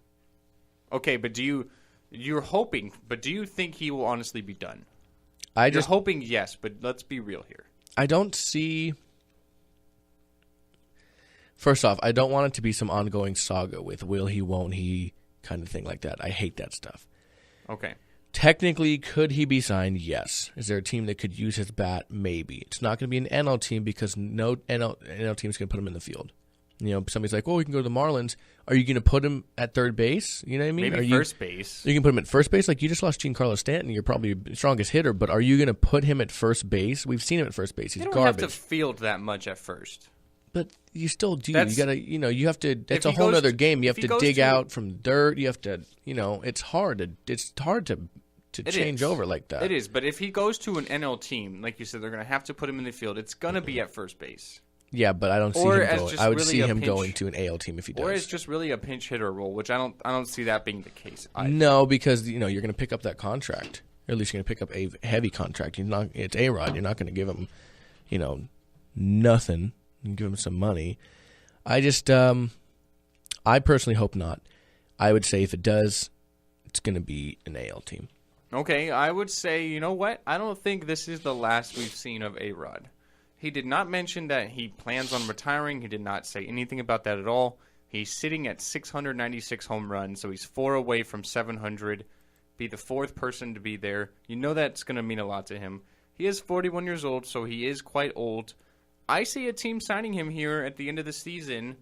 Speaker 2: Okay, but you're hoping, but do you think he will honestly be done?
Speaker 3: You're
Speaker 2: hoping, yes, but let's be real here.
Speaker 3: I don't see... First off, I don't want it to be some ongoing saga with will he, won't he, kind of thing like that. I hate that stuff.
Speaker 2: Okay.
Speaker 3: Technically, could he be signed? Yes. Is there a team that could use his bat? Maybe. It's not going to be an NL team because no NL team is going to put him in the field. You know, somebody's like, "Oh, we can go to the Marlins." Are you going to put him at third base? You know what I mean?
Speaker 2: Maybe first base.
Speaker 3: You can put him at first base. Like, you just lost Giancarlo Stanton. You're probably the strongest hitter, but are you going to put him at first base? We've seen him at first base. He's
Speaker 2: you don't
Speaker 3: garbage.
Speaker 2: have to field that much at first.
Speaker 3: But you still do.
Speaker 2: That's,
Speaker 3: you gotta, you have to. It's a whole other game. You have to dig out from dirt. You have to, it's hard to change over like that.
Speaker 2: It is, but if he goes to an NL team, like you said, they're going to have to put him in the field. It's going to be at first base.
Speaker 3: Yeah, but I don't see him going. I would see him going to an AL team if he does.
Speaker 2: Or it's just really a pinch hitter role, which I don't see that being the case either.
Speaker 3: No, because you're going to pick up that contract. Or at least you're going to pick up a heavy contract. It's A-Rod. You're not going to give him, nothing. You give him some money. I personally hope not. I would say if it does, it's going to be an AL team.
Speaker 2: Okay, I would say, you know what? I don't think this is the last we've seen of A-Rod. He did not mention that he plans on retiring. He did not say anything about that at all. He's sitting at 696 home runs, so he's 4 away from 700. Be the 4th person to be there. You know that's going to mean a lot to him. He is 41 years old, so he is quite old. I see a team signing him here at the end of the season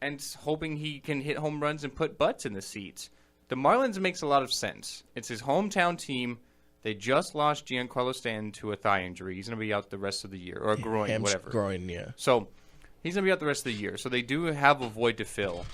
Speaker 2: and hoping he can hit home runs and put butts in the seats. The Marlins makes a lot of sense. It's his hometown team. They just lost Giancarlo Stanton to a thigh injury. He's going to be out the rest of the year, or a groin, whatever.
Speaker 3: Groin, yeah.
Speaker 2: So he's going to be out the rest of the year. So they do have a void to fill.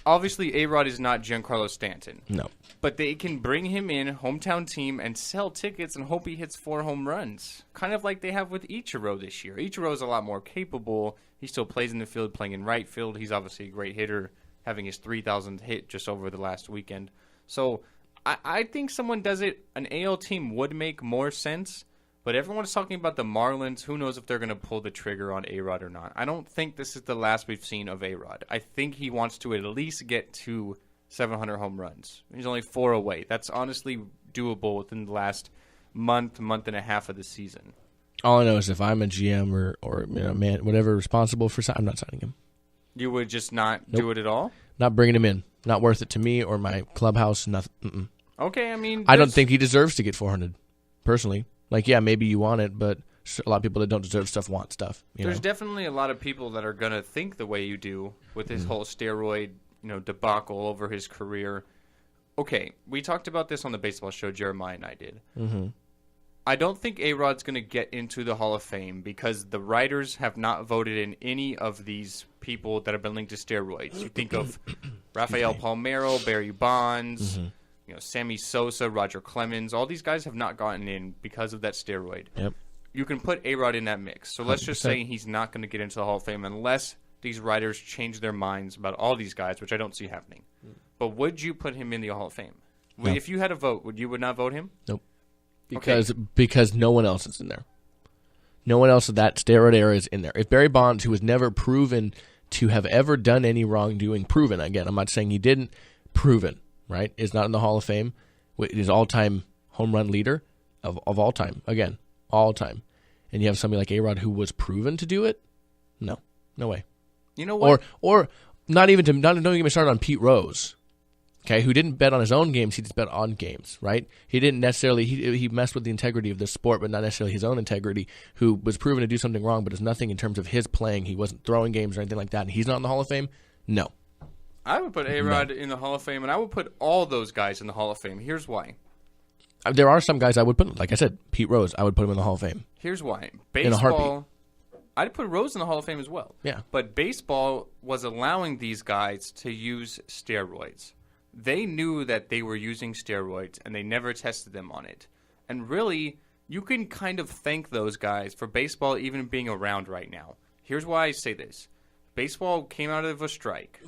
Speaker 2: Obviously, A-Rod is not Giancarlo Stanton.
Speaker 3: No.
Speaker 2: But they can bring him in, hometown team, and sell tickets and hope he hits 4 home runs. Kind of like they have with Ichiro this year. Ichiro is a lot more capable. He still plays in the field, playing in right field. He's obviously a great hitter, having his 3,000th hit just over the last weekend. So I think someone does it. An AL team would make more sense. But everyone's talking about the Marlins. Who knows if they're going to pull the trigger on A-Rod or not. I don't think this is the last we've seen of A-Rod. I think he wants to at least get to 700 home runs. He's only 4 away. That's honestly doable within the last month and a half of the season.
Speaker 3: All I know is if I'm a GM or man, whatever responsible for I'm not signing him.
Speaker 2: You would just not do it at all?
Speaker 3: Not bringing him in. Not worth it to me or my clubhouse. Nothing. Mm-mm.
Speaker 2: Okay, I mean...
Speaker 3: I don't think he deserves to get 400, personally. Like, yeah, maybe you want it, but a lot of people that don't deserve stuff want stuff.
Speaker 2: There's definitely a lot of people that are going to think the way you do with his whole steroid, debacle over his career. Okay, we talked about this on the baseball show, Jeremiah and I did.
Speaker 3: Mm-hmm.
Speaker 2: I don't think A-Rod's going to get into the Hall of Fame because the writers have not voted in any of these people that have been linked to steroids. You think of Rafael Palmeiro, Barry Bonds, Sammy Sosa, Roger Clemens. All these guys have not gotten in because of that steroid.
Speaker 3: Yep.
Speaker 2: you can put A-Rod in that mix. So let's just
Speaker 3: 100%.
Speaker 2: say he's not going to get into the Hall of Fame unless these writers change their minds about all these guys, which I don't see happening. But would you put him in the Hall of Fame?
Speaker 3: No.
Speaker 2: If you had a vote, would not vote him?
Speaker 3: Nope.
Speaker 2: Okay.
Speaker 3: Because no one else is in there. No one else of that steroid era is in there. If Barry Bonds, who was never proven to have ever done any wrongdoing, proven, again, I'm not saying he didn't, proven, right, is not in the Hall of Fame, is all-time home run leader of all time, again, all time, and you have somebody like A-Rod who was proven to do it, no way.
Speaker 2: You know what?
Speaker 3: Or not even don't get me started on Pete Rose, okay, who didn't bet on his own games, he just bet on games, right? He didn't necessarily, he messed with the integrity of the sport, but not necessarily his own integrity, who was proven to do something wrong, but there's nothing in terms of his playing. He wasn't throwing games or anything like that, and he's not in the Hall of Fame? No.
Speaker 2: I would put A-Rod in the Hall of Fame, and I would put all those guys in the Hall of Fame. Here's why.
Speaker 3: There are some guys I would put, like I said, Pete Rose, I would put him in the Hall of Fame.
Speaker 2: Here's why.
Speaker 3: In a heartbeat.
Speaker 2: Baseball, I'd put Rose in the Hall of Fame as well.
Speaker 3: Yeah.
Speaker 2: But baseball was allowing these guys to use steroids. They knew that they were using steroids, and they never tested them on it. And really, you can kind of thank those guys for baseball even being around right now. Here's why I say this. Baseball came out of a strike.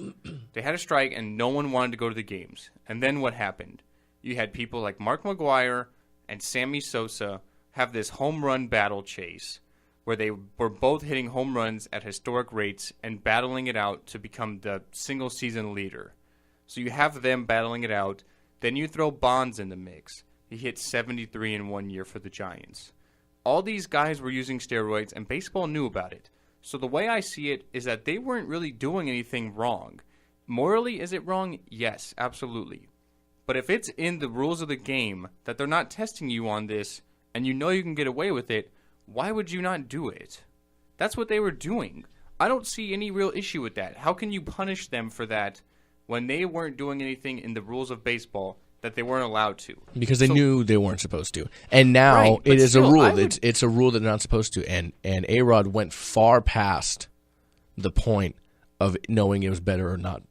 Speaker 2: They had a strike, and no one wanted to go to the games. And then what happened? You had people like Mark McGwire and Sammy Sosa have this home run battle chase where they were both hitting home runs at historic rates and battling it out to become the single-season leader. So you have them battling it out. Then you throw Bonds in the mix. He hit 73 in 1 year for the Giants. All these guys were using steroids, and baseball knew about it. So the way I see it is that they weren't really doing anything wrong. Morally, is it wrong? Yes, absolutely. But if it's in the rules of the game that they're not testing you on this, and you know you can get away with it, why would you not do it? That's what they were doing. I don't see any real issue with that. How can you punish them for that when they weren't doing anything in the rules of baseball that they weren't allowed to?
Speaker 3: Because they knew they weren't supposed to. And now
Speaker 2: Right, but
Speaker 3: it is
Speaker 2: still,
Speaker 3: a rule.
Speaker 2: I would-
Speaker 3: It's a rule that they're not supposed to. And A-Rod went far past the point of knowing it was better or not.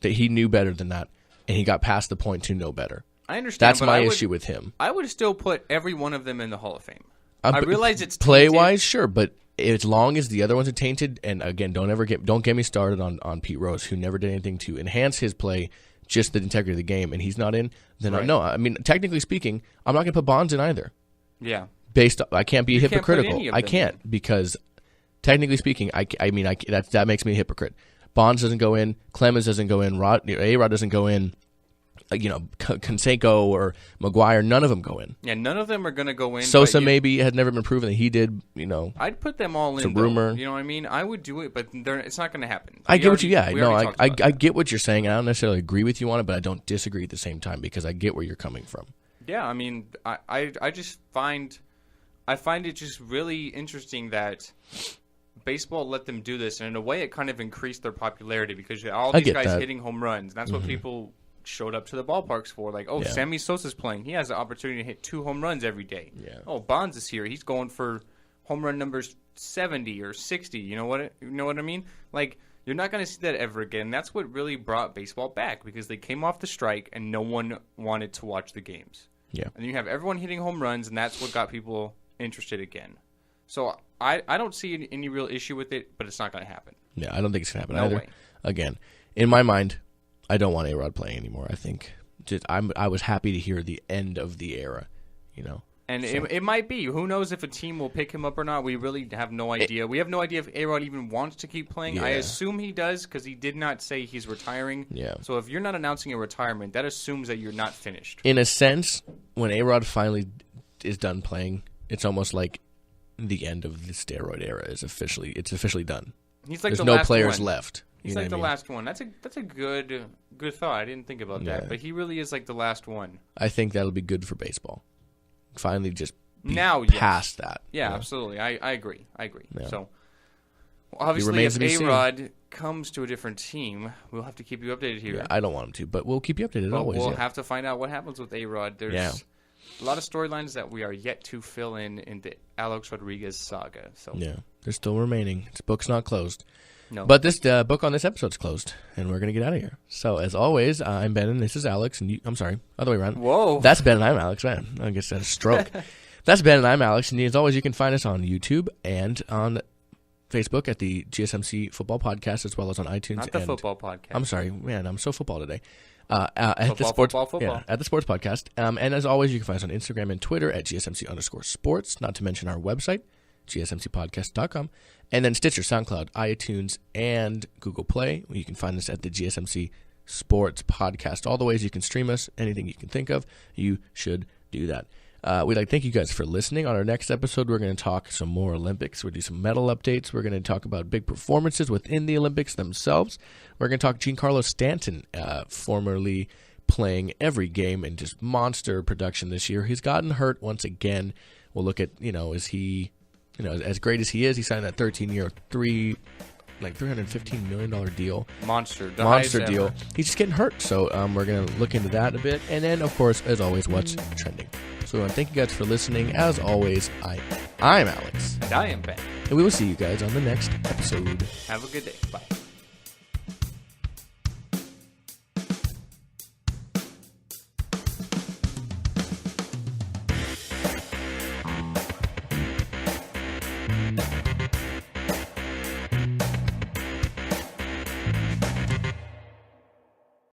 Speaker 3: That he knew better than that, and he got past the point to know better.
Speaker 2: I understand.
Speaker 3: That's
Speaker 2: but
Speaker 3: my
Speaker 2: I would-
Speaker 3: issue with him.
Speaker 2: I would still put every one of them in the Hall of Fame. I realize it's
Speaker 3: play-wise, sure, but as long as the other ones are tainted, and again, don't get me started on Pete Rose, who never did anything to enhance his play, just the integrity of the game, and he's not in. Then
Speaker 2: Right.
Speaker 3: no, I mean, technically speaking, I'm not going to put Bonds in either.
Speaker 2: Yeah.
Speaker 3: I can't be
Speaker 2: You can't put
Speaker 3: hypocritical.
Speaker 2: any of
Speaker 3: I
Speaker 2: them
Speaker 3: can't because technically speaking, that makes me a hypocrite. Bonds doesn't go in, Clemens doesn't go in, A-Rod doesn't go in, Canseco or McGuire, none of them go in.
Speaker 2: Yeah, none of them are going to go in.
Speaker 3: Sosa
Speaker 2: but
Speaker 3: maybe has never been proven that he did.
Speaker 2: I'd put them all in.
Speaker 3: It's a rumor.
Speaker 2: Though. You know what I mean? I would do it, but it's not going to happen.
Speaker 3: I get what you. Yeah,
Speaker 2: we
Speaker 3: no,
Speaker 2: already talked about
Speaker 3: I
Speaker 2: that.
Speaker 3: get what you're saying, and I don't necessarily agree with you on it, but I don't disagree at the same time because I get where you're coming from.
Speaker 2: Yeah, I mean, I just find it just really interesting that baseball let them do this, and in a way, it kind of increased their popularity because you had all
Speaker 3: I
Speaker 2: these
Speaker 3: get
Speaker 2: guys
Speaker 3: that.
Speaker 2: hitting home runs. And that's what people showed up to the ballparks for. Like, oh,
Speaker 3: Yeah.
Speaker 2: Sammy Sosa's playing; he has the opportunity to hit 2 home runs every day.
Speaker 3: Yeah.
Speaker 2: Oh, Bonds is here; he's going for home run numbers 70 or 60. You know what I mean? Like, you're not going to see that ever again. That's what really brought baseball back because they came off the strike and no one wanted to watch the games.
Speaker 3: Yeah.
Speaker 2: And you have everyone hitting home runs, and that's what got people interested again. So I don't see any real issue with it, but it's not going to happen.
Speaker 3: Yeah, I don't think it's gonna happen
Speaker 2: No
Speaker 3: either.
Speaker 2: way.
Speaker 3: Again, in my mind, I don't want A-Rod playing anymore. I think I was happy to hear the end of the era. You know.
Speaker 2: And
Speaker 3: So-
Speaker 2: it might be. Who knows if a team will pick him up or not? We really have no idea. We have no idea if A-Rod even wants to keep playing. I
Speaker 3: Yeah.
Speaker 2: assume he does because he did not say he's retiring.
Speaker 3: Yeah.
Speaker 2: So if you're not announcing a retirement, that assumes that you're not finished.
Speaker 3: In a sense, when A-Rod finally is done playing, it's almost like the end of the steroid era is officially done.
Speaker 2: He's like
Speaker 3: There's
Speaker 2: the
Speaker 3: no
Speaker 2: last
Speaker 3: players
Speaker 2: one.
Speaker 3: left. You
Speaker 2: He's
Speaker 3: know
Speaker 2: like
Speaker 3: what
Speaker 2: the
Speaker 3: I mean?
Speaker 2: last one. That's a good thought. I didn't think about that,
Speaker 3: Yeah.
Speaker 2: but he really is like the last one.
Speaker 3: I think that'll be good for baseball. Finally, just be
Speaker 2: Now, yes.
Speaker 3: past that.
Speaker 2: Yeah,
Speaker 3: you know?
Speaker 2: absolutely. I agree.
Speaker 3: Yeah.
Speaker 2: So, obviously,
Speaker 3: remains
Speaker 2: if
Speaker 3: to be seen.
Speaker 2: A-Rod comes to a different team, we'll have to keep you updated here.
Speaker 3: Yeah, I don't want him to, but we'll keep you updated
Speaker 2: But
Speaker 3: always.
Speaker 2: we'll
Speaker 3: yeah.
Speaker 2: have to find out what happens with A-Rod. There's
Speaker 3: Yeah.
Speaker 2: a lot of storylines that we are yet to fill in the Alex Rodriguez saga. So,
Speaker 3: Yeah, they're still remaining. This book's not closed.
Speaker 2: no.
Speaker 3: But this book on this episode's closed, and we're going to get out of here. So, as always, I'm Ben, and this is Alex. And I'm sorry, other way around.
Speaker 2: Whoa.
Speaker 3: That's Ben, and I'm Alex. Man, I guess that's a stroke. That's Ben, and I'm Alex. And as always, you can find us on YouTube and on Facebook at the GSMC Football Podcast, as well as on iTunes.
Speaker 2: Not the football podcast.
Speaker 3: I'm sorry, man. I'm so football today. At
Speaker 2: Football,
Speaker 3: the sports,
Speaker 2: football.
Speaker 3: Yeah, at the Sports Podcast. And as always, you can find us on Instagram and Twitter at GSMC_sports. Not to mention our website, GSMCpodcast.com. And then Stitcher, SoundCloud, iTunes, and Google Play. You can find us at the GSMC Sports Podcast. All the ways you can stream us, anything you can think of, you should do that. We'd like to thank you guys for listening. On our next episode, we're going to talk some more Olympics. We'll do some medal updates. We're going to talk about big performances within the Olympics themselves. We're going to talk Giancarlo Stanton, formerly playing every game and just monster production this year. He's gotten hurt once again. We'll look at, is he, as great as he is, he signed that 13-year, $315 million deal.
Speaker 2: Monster
Speaker 3: deal.
Speaker 2: ever.
Speaker 3: He's just getting hurt. So we're going to look into that a bit. And then, of course, as always, what's trending. So thank you guys for listening. As always, I'm Alex.
Speaker 2: And I am Ben.
Speaker 3: And we will see you guys on the next episode.
Speaker 2: Have a good day. Bye.